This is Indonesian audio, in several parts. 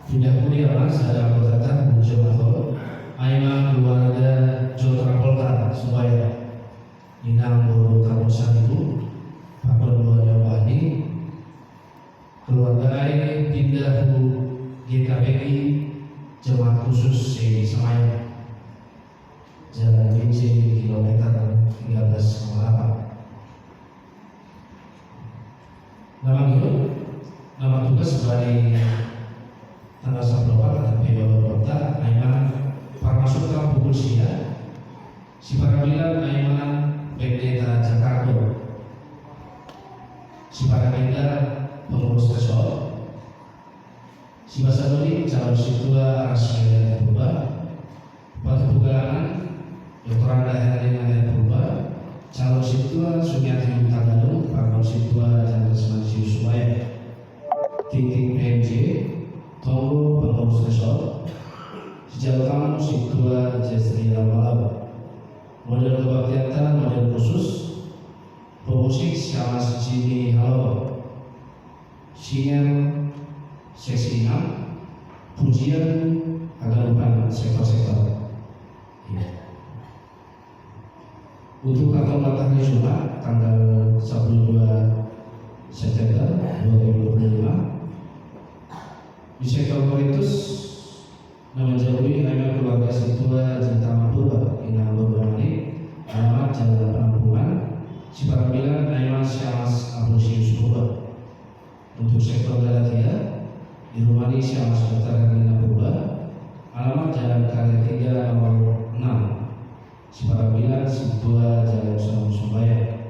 Tidak kuliah mas, ada anggota tak Jemaah Aima keluarga Jotra Polkar supaya Inang Boro Kamusan itu Pakon dua Jawani keluarga Aima pindah ke GKPI Jemaah khusus di Semaya Jalan BC kilometer 13,8. Nama hidup, nama tugas sebagai tanggal 14 Kota Aiman Parmasuk dalam pukul siang si Parabilan Aiman Pendeta Jakarta si Parabenda pengurus resor si Basadori calon situa Rasmeda dan Purba Batu Bugalangan Dr. Anda Herlina dan Purba calon situa Sumiati Tagalung Pakon situa Jalan Semansius Subaya Titik PMJ Tunggu pengurus resor sejauh tamu situa Jestri Malam model kebaktian model khusus pemusik sama Jimmy Halo singer seksi 6 pujian agak lupa sektor-sektor ya. Untuk kantor matahari Jumat tanggal 12 September 2025 di sektor Korintus menjauhi Aiman keluarga situa Jentama Purba Inang Bordamani alamat Jalan Penampungan Ciparambilan Aiman Syamas Abusius Purba. Untuk sektor Galatia di Rumani Syamas Utara Inang Purba alamat Jalan Karya 3 nomor 6 Ciparambilan situa Jalan Sumbaya.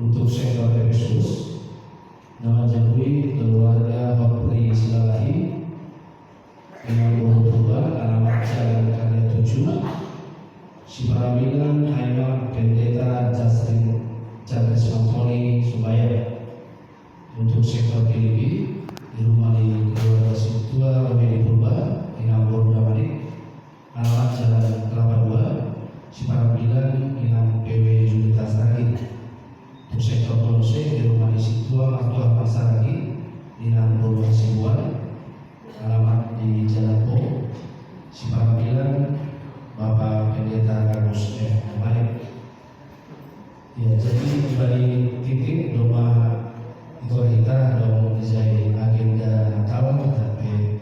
Untuk sektor Efesus nama jauhi keluarga Hopri Silalahi dengan Purba alamat Jalan Karya 7 Ciparambilan Aiman Pendeta Jasrin Charles Antoni Subaya. Untuk sektor Filipi di rumah di keluarga situa Romeli Purba Inang Bordamani alamat Jalan Kelapa 2 Ciparambilan Inang PW Julitas Ragi. Untuk sektor Kolose di rumah di situa Martua Pasaragi Inang Bordamani Sibuan alamat di Jalan Po Ciparambilan Bapak Pendeta Agus F. Malik. Ya, jadi dari titik rumah itu kita dong jadi agenda Natal tapi